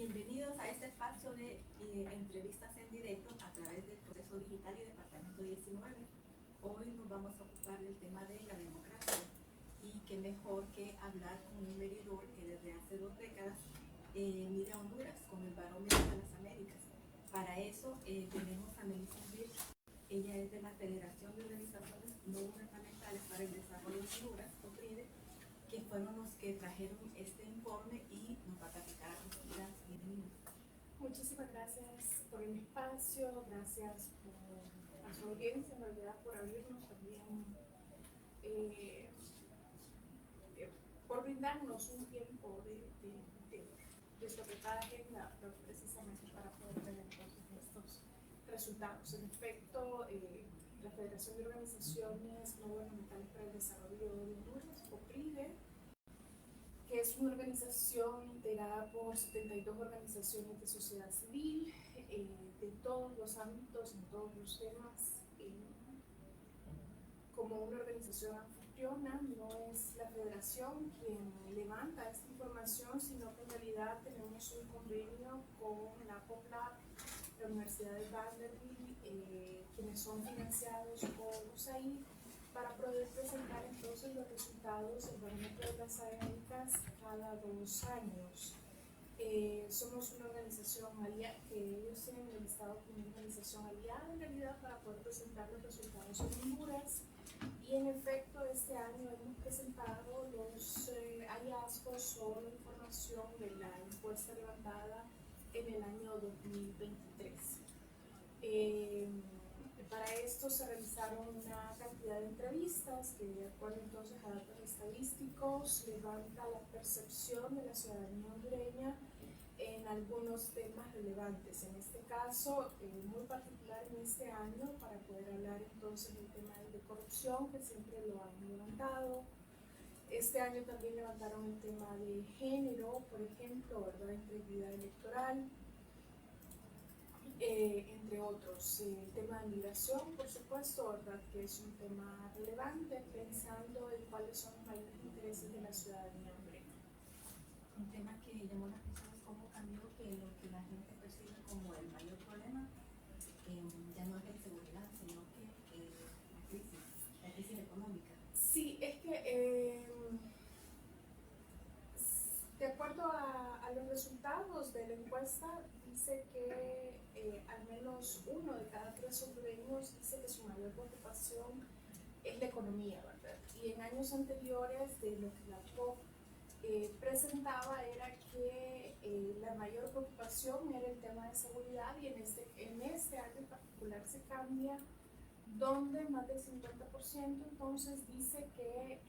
Bienvenidos a este espacio de entrevistas en directo a través del Proceso Digital y Departamento 19. Hoy nos vamos a ocupar del tema de la democracia y qué mejor que hablar con un medidor que desde hace 2 décadas mira a Honduras como el barómetro de las Américas. Para eso tenemos a Melissa Birch. Ella es de la Federación de Organizaciones No Gubernamentales para el Desarrollo de Honduras, OFRIDE, que fueron los que trajeron este informe y nos va a platicar a profundidad. Bienvenido. Muchísimas gracias por el espacio, gracias a su audiencia, en realidad por abrirnos también, por brindarnos un tiempo de sobre cada agenda, pero precisamente para poder tener entonces estos resultados. En efecto, la Federación de Organizaciones No Gubernamentales para el Desarrollo de Honduras, OFRIDE, que es una organización integrada por 72 organizaciones de sociedad civil, de todos los ámbitos, en todos los temas. Como una organización anfitriona, no es la federación quien levanta esta información, sino que en realidad tenemos un convenio con la POPLAB, la Universidad de Vanderbilt, quienes son financiados por USAID, para poder presentar entonces los resultados del barómetro de las Américas cada 2 años. Somos una organización aliada, que ellos tienen el Estado como una organización aliada en realidad para poder presentar los resultados en Honduras. Y en efecto, este año hemos presentado los hallazgos o la información de la encuesta levantada en el año 2023. Para esto se realizaron una cantidad de entrevistas que, de acuerdo entonces a datos estadísticos, levanta la percepción de la ciudadanía hondureña en algunos temas relevantes. En este caso, muy particular en este año, para poder hablar entonces del tema de corrupción, que siempre lo han levantado. Este año también levantaron el tema de género, por ejemplo, ¿verdad? Integridad electoral. Entre otros, el tema de migración, por supuesto, ¿verdad? Que es un tema relevante, pensando en cuáles son los mayores intereses de la ciudadanía hondureña. Un tema que llamó la atención es cómo cambió que lo que la gente percibe como el mayor problema ya no es la inseguridad, sino que la crisis económica. Sí, es que de acuerdo a los resultados de la encuesta, dice que al menos 1 de cada 3 hondureños dice que su mayor preocupación es la economía, ¿verdad? Y en años anteriores, de lo que la POP presentaba era que la mayor preocupación era el tema de seguridad, y en este año en particular se cambia, donde más del 50% entonces dice que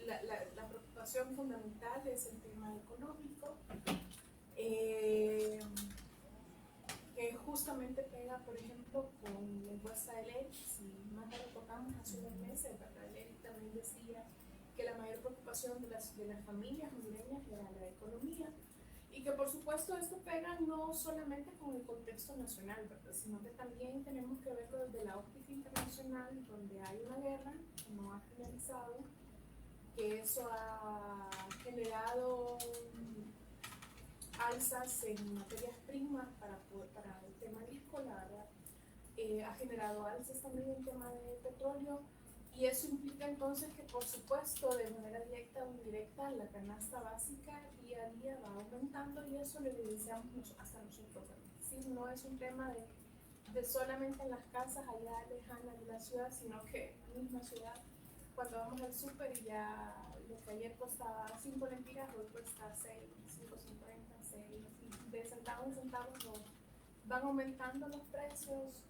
la preocupación fundamental es el tema económico, que justamente pega, por ejemplo, con la encuesta de ley. Si más la recordamos hace unos meses, ¿verdad? Ley también decía que la mayor preocupación de las familias hondureñas era la economía, y que por supuesto esto pega no solamente con el contexto nacional, ¿verdad? Sino que también tenemos que verlo desde la óptica internacional, donde hay una guerra que no ha finalizado, que eso ha generado alzas en materias primas para el tema agrícola, ha generado alzas también en tema de petróleo, y eso implica entonces que, por supuesto, de manera directa o indirecta, la canasta básica día a día va aumentando, y eso lo evidenciamos hasta nosotros. Es decir, no es un tema de solamente en las casas allá lejanas de la ciudad, sino que en la misma ciudad, cuando vamos al súper y ya lo que ayer costaba 5 lempiras, hoy cuesta 6, 5.50, 6, de centavo en centavo van aumentando los precios.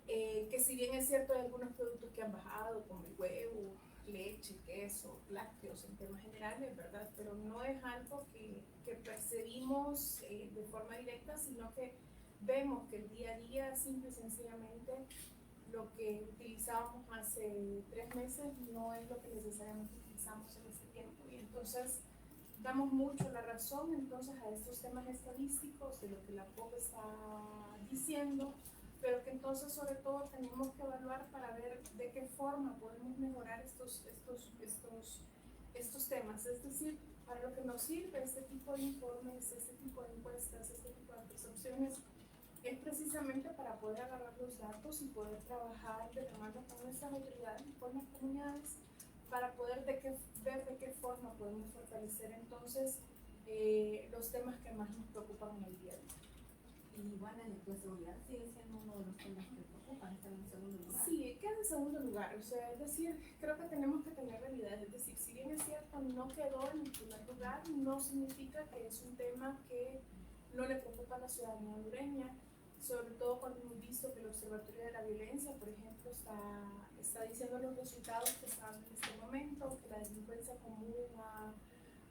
Que si bien es cierto, hay algunos productos que han bajado, como el huevo, leche, queso, lácteos en temas generales, ¿verdad? Pero no es algo que percibimos de forma directa, sino que vemos que el día a día, simple y sencillamente, lo que utilizábamos hace 3 meses no es lo que necesariamente utilizamos en este tiempo. Y entonces damos mucho la razón entonces a estos temas estadísticos de lo que la POP está diciendo, pero que entonces sobre todo tenemos que evaluar para ver de qué forma podemos mejorar estos temas. Es decir, Para lo que nos sirve este tipo de informes, este tipo de encuestas, este tipo de percepciones, es precisamente para poder agarrar los datos y poder trabajar de la mano con nuestras autoridades y con las comunidades para poder ver de qué forma podemos fortalecer entonces los temas que más nos preocupan en el día a día. Y bueno, la seguridad sigue siendo uno de los temas que preocupan, está en segundo lugar. Sí, queda en segundo lugar, o sea, es decir, creo que tenemos que tener realidad, es decir, si bien es cierto, no quedó en el primer lugar, no significa que es un tema que no le preocupa a la ciudadanía hondureña, sobre todo cuando hemos visto que el Observatorio de la Violencia, por ejemplo, está diciendo los resultados que están en este momento, que la delincuencia común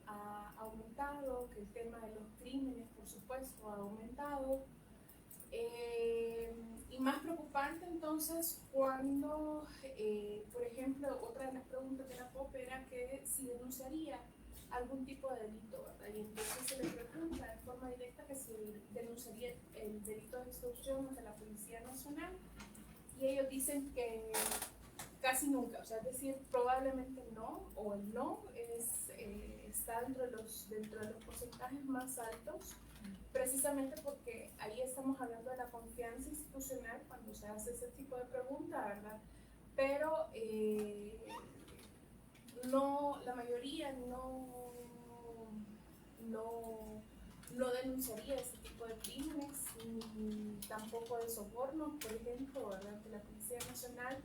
ha aumentado, que el tema de los crímenes, por supuesto, ha aumentado. Y más preocupante entonces cuando, por ejemplo, otra de las preguntas de la POP era que si denunciaría algún tipo de delito, ¿verdad? Y entonces se le pregunta de forma directa que si denunciaría el delito de extorsión ante la Policía Nacional, y ellos dicen que casi nunca, o sea, es decir, probablemente no, o el no está dentro de los porcentajes más altos, precisamente porque ahí estamos hablando de la confianza institucional cuando se hace ese tipo de pregunta, ¿verdad? Pero no, la mayoría no denunciaría ese tipo de crímenes, ni tampoco de sobornos, por ejemplo, ¿verdad? De la Policía Nacional.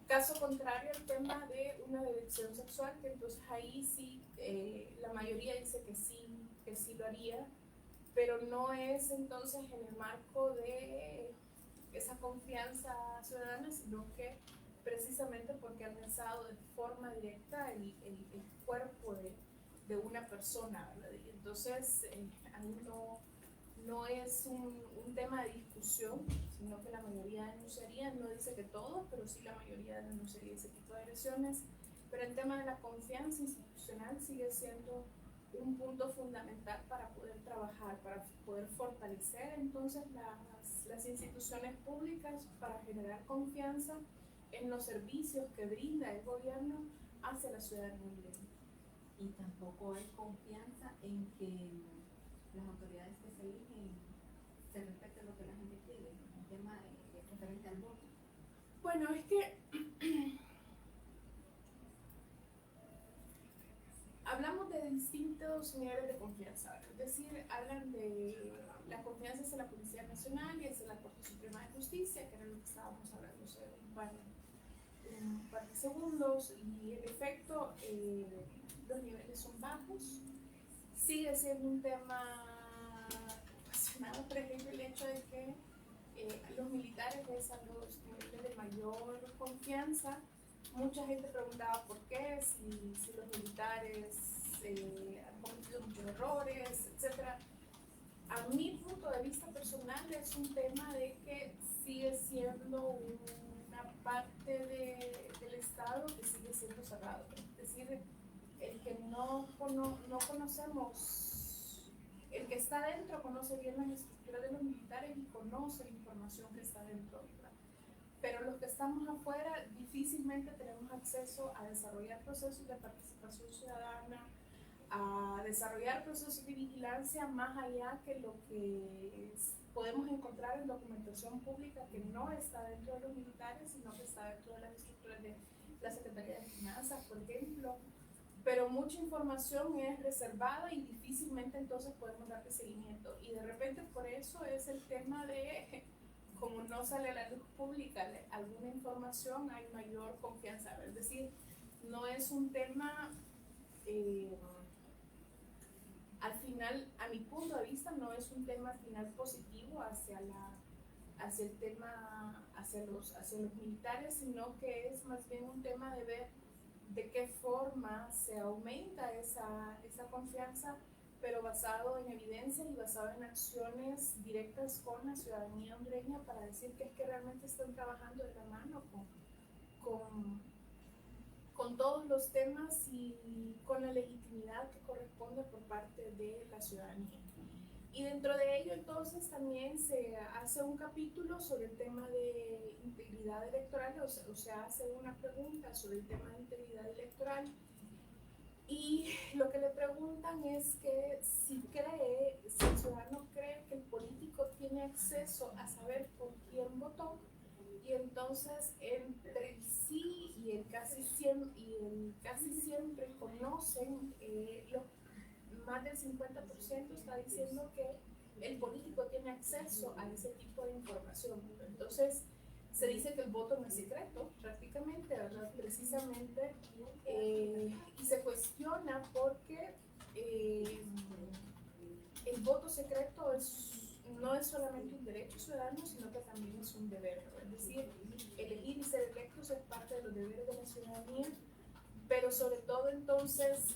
Caso contrario al tema de una dirección sexual, que entonces ahí sí, la mayoría dice que sí lo haría, pero no es entonces en el marco de esa confianza ciudadana, sino que precisamente porque han pensado de forma directa el cuerpo de una persona, ¿verdad? Y entonces ahí no es un tema de discusión, sino que la mayoría denunciaría, no dice que todos, pero sí la mayoría denunciaría ese tipo de agresiones. Pero el tema de la confianza institucional sigue siendo un punto fundamental para poder trabajar, para poder fortalecer entonces las instituciones públicas, para generar confianza en los servicios que brinda el gobierno hacia la ciudadanía. Y tampoco hay confianza en que las autoridades que se eligen se respete lo que la gente quiere, el tema referente al voto. Bueno, es que hablamos de distintos niveles de confianza, es decir, hablan de la confianza hacia la Policía Nacional y hacia la Corte Suprema de Justicia, que era lo que estábamos hablando hace un par de segundos, y en efecto los niveles son bajos. Sigue siendo un tema apasionado, por ejemplo, el hecho de que los militares es a los niveles de mayor confianza. Mucha gente preguntaba por qué, si los militares han cometido muchos errores, etc. A mi punto de vista personal es un tema de que sigue siendo una parte del Estado que sigue siendo cerrado. Es decir, el que no conocemos, el que está dentro conoce bien las estructuras de los militares y conoce la información que está dentro, ¿verdad? Pero los que estamos afuera difícilmente tenemos acceso a desarrollar procesos de participación ciudadana, a desarrollar procesos de vigilancia más allá que lo que podemos encontrar en documentación pública que no está dentro de los militares, sino que está dentro de las estructuras de la Secretaría de Finanzas, por ejemplo. Pero mucha información es reservada y difícilmente entonces podemos darle seguimiento. Y de repente por eso es el tema de, como no sale a la luz pública alguna información, hay mayor confianza. Es decir, no es un tema, al final, a mi punto de vista, no es un tema al final positivo hacia el tema, hacia los militares, sino que es más bien un tema de ver de qué forma se aumenta esa confianza, pero basado en evidencia y basado en acciones directas con la ciudadanía hondureña para decir que es que realmente están trabajando de la mano con todos los temas y con la legitimidad que corresponde por parte de la ciudadanía. Y dentro de ello entonces también se hace un capítulo sobre el tema de integridad electoral, o sea, hace una pregunta sobre el tema de integridad electoral. Y lo que le preguntan es que si el ciudadano cree que el político tiene acceso a saber por quién votó, y entonces entre el sí y el casi siempre conocen, más del 50% está diciendo que el político tiene acceso a ese tipo de información. Entonces, se dice que el voto no es secreto, prácticamente, ¿verdad? Precisamente, y se cuestiona porque el voto secreto no es solamente un derecho ciudadano, sino que también es un deber, ¿no? Es decir, elegir y ser electos es parte de los deberes de la ciudadanía, pero sobre todo entonces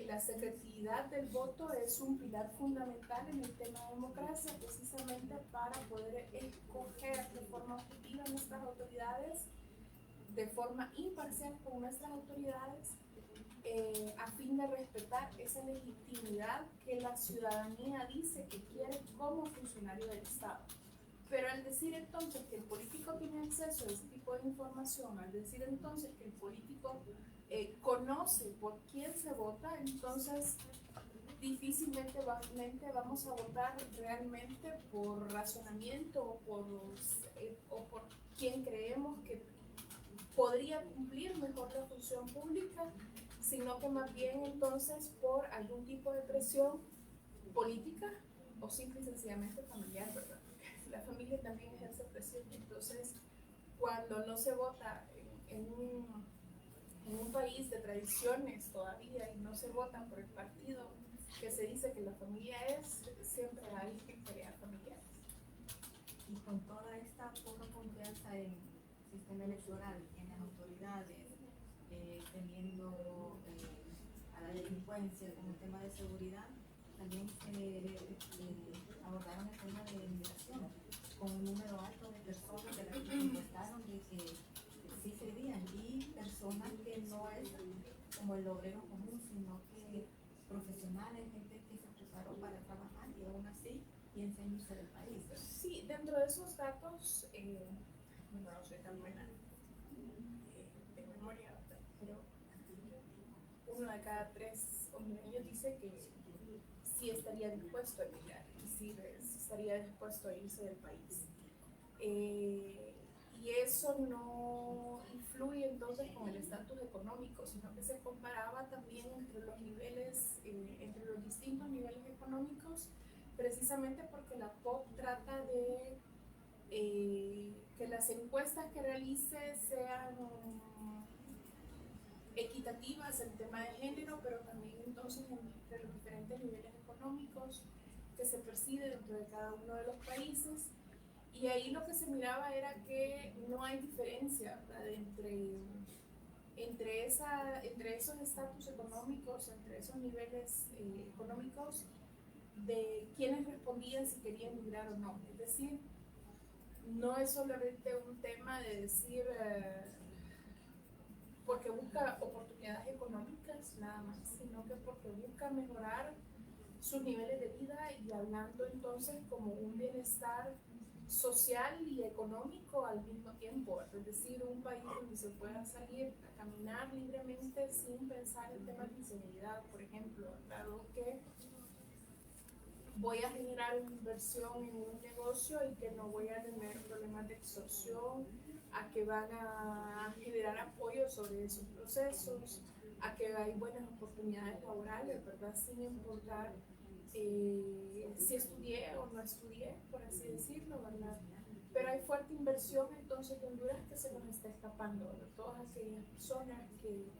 la secretividad del voto es un pilar fundamental en el tema de democracia, precisamente para poder escoger de forma objetiva nuestras autoridades, de forma imparcial con nuestras autoridades, a fin de respetar esa legitimidad que la ciudadanía dice que quiere como funcionario del Estado. Pero al decir entonces que el político tiene acceso a ese tipo de información, al decir entonces que el político conoce por quién se vota, entonces difícilmente vamos a votar realmente por razonamiento o por quien creemos que podría cumplir mejor la función pública, sino que más bien entonces por algún tipo de presión política o simple y sencillamente familiar, ¿verdad? La familia también ejerce presión. Entonces, cuando no se vota en un país de tradiciones todavía y no se vota por el partido que se dice que la familia es, siempre hay peleas familiares. Y con toda esta poca confianza en el sistema electoral, en las autoridades, teniendo a la delincuencia como tema de seguridad, también se abordaron el tema de inmigración, con un número alto de personas de las que encuestaron de que sí serían, y personas que no es como el obrero común, sino que profesionales, gente que se preparó para trabajar y aún así piensan irse del país. Sí, dentro de esos datos, no soy tan buena de memoria, pero 1 de cada 3 hondureños dice que sí estaría dispuesto a emigrar, y sí estaría dispuesto a irse del país. Y eso no influye entonces con el estatus económico, sino que se comparaba también entre los niveles, entre los distintos niveles económicos, precisamente porque la POP trata de que las encuestas que realice sean equitativas en tema de género, pero también entonces entre los diferentes niveles económicos que se percibe dentro de cada uno de los países. Y ahí lo que se miraba era que no hay diferencia, ¿verdad? entre esos estatus económicos, entre esos niveles económicos, de quienes respondían si querían migrar o no. Es decir, no es solamente un tema de decir porque busca oportunidades económicas nada más, sino que porque busca mejorar sus niveles de vida, y hablando entonces como un bienestar social y económico al mismo tiempo, es decir, un país donde se pueda salir a caminar libremente sin pensar en temas de inseguridad, por ejemplo, dado que voy a generar una inversión en un negocio y que no voy a tener problemas de extorsión, a que van a generar apoyo sobre esos procesos, a que hay buenas oportunidades laborales, ¿verdad? Sin importar si estudié o no estudié, por así decirlo, ¿verdad? Pero hay fuerte inversión entonces de Honduras que se nos está escapando, ¿verdad? Todas aquellas personas que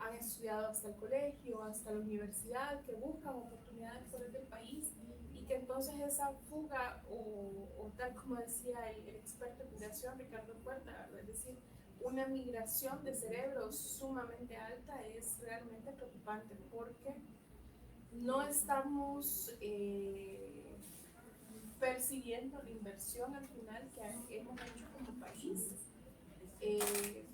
han estudiado hasta el colegio, hasta la universidad, que buscan oportunidades fuera del país, y que entonces esa fuga, o tal como decía el experto en migración Ricardo Puerta, ¿verdad? Es decir, una migración de cerebros sumamente alta es realmente preocupante, porque no estamos percibiendo la inversión al final que hemos hecho como país,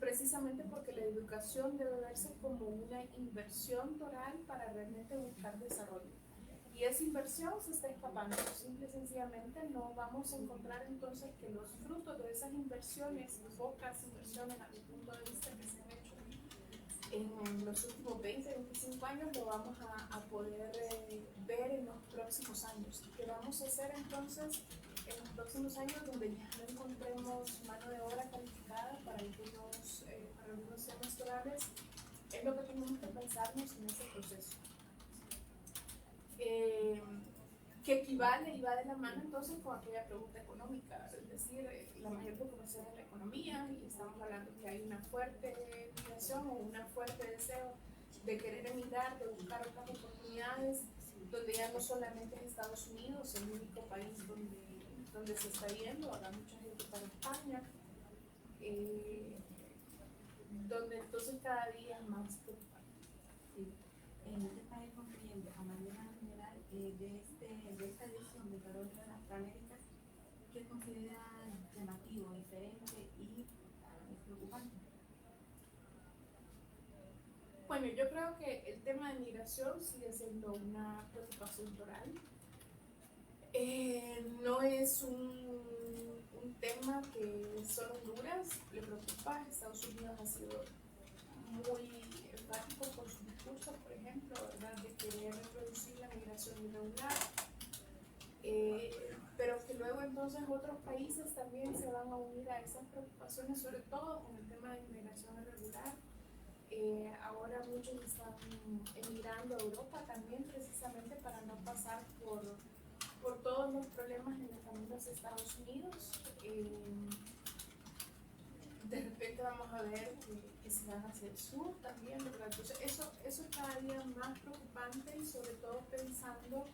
precisamente porque la educación debe verse como una inversión total para realmente buscar desarrollo. Y esa inversión se está escapando, simple y sencillamente no vamos a encontrar entonces que los frutos de esas inversiones, pocas inversiones a mi punto de vista que se han hecho, en los últimos 20, 25 años, lo vamos a poder ver en los próximos años. ¿Qué vamos a hacer entonces en los próximos años donde ya no encontremos mano de obra calificada para algunos temas escolares? Es lo que tenemos que pensarnos en ese proceso. Que equivale y va de la mano entonces con aquella pregunta económica, es decir, la mayor preocupación es la economía y estamos hablando que hay una fuerte migración o un fuerte deseo de querer emigrar, de buscar otras oportunidades, donde ya no solamente es Estados Unidos el único país donde se está yendo, habrá mucha gente para España, donde entonces cada día es más preocupante. Sí. Para ir concluyendo, a manera general, de esta edición del Barómetro de las Américas, ¿qué considera llamativo, diferente y preocupante? Bueno, yo creo que el tema de migración sigue siendo una preocupación total. No es un tema que solo Honduras le preocupa. Estados Unidos ha sido muy enfático por su discurso, por ejemplo, ¿verdad?, de querer reducir la migración irregular, pero que luego entonces otros países también se van a unir a esas preocupaciones, sobre todo con el tema de inmigración irregular. Ahora muchos están emigrando a Europa también precisamente para no pasar por todos los problemas en el camino hacia Estados Unidos. De repente vamos a ver que se van hacia el sur también, ¿verdad? Entonces eso es cada día más preocupante y sobre todo pensando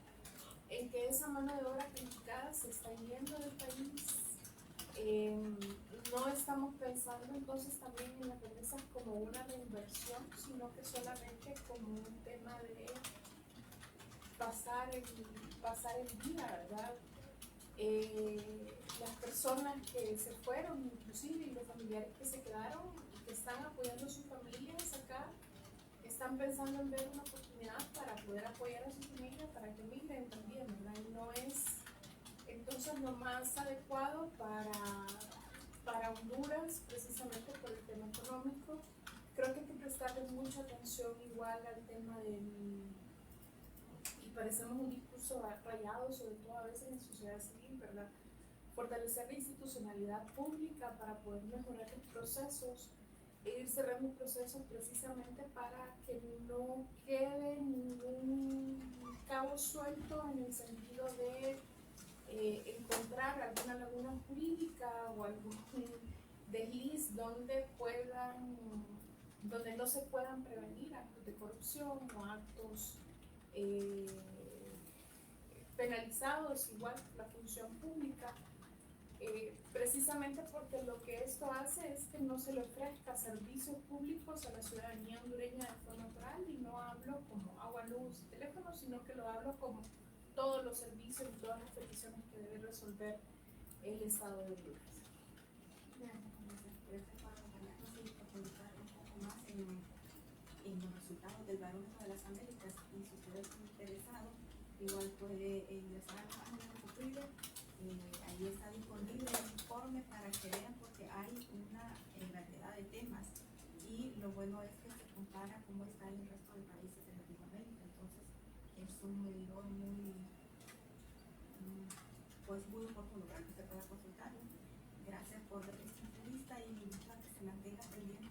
en que esa mano de obra calificada se está yendo del país. No estamos pensando entonces también en las remesas como una reinversión, sino que solamente como un tema de pasar el día, ¿verdad? Las personas que se fueron, inclusive, y los familiares que se quedaron y que están apoyando a sus familias acá, están pensando en ver una oportunidad para poder apoyar a su familia para que migren también, ¿verdad? Y no es entonces lo más adecuado para Honduras, precisamente por el tema económico. Creo que hay que prestarle mucha atención igual al tema y parecemos un discurso rayado, sobre todo a veces en sociedad civil, ¿verdad? Fortalecer la institucionalidad pública para poder mejorar los procesos e ir cerrando procesos precisamente para que no quede ningún cabo suelto en el sentido de encontrar alguna laguna jurídica o algún desliz donde no se puedan prevenir actos de corrupción o actos penalizados igual por la función pública, precisamente porque lo que esto hace es que no se le ofrezca servicios públicos a la ciudadanía hondureña de forma natural, y no hablo como agua, luz y teléfono, sino que lo hablo como todos los servicios y todas las peticiones que debe resolver el Estado de Honduras. Gracias por acompañarnos y profundizar un poco más en los resultados del Barómetro de las Américas. Y si ustedes están interesados, igual puede ingresar a la página de Coprile. Ahí está disponible el informe para que vean, porque hay una variedad de temas y lo bueno es que se compara cómo está en el resto de países de Latinoamérica. Entonces es un medidor muy oportuno para que se pueda consultar. Gracias por esta entrevista y para que se mantenga pendiente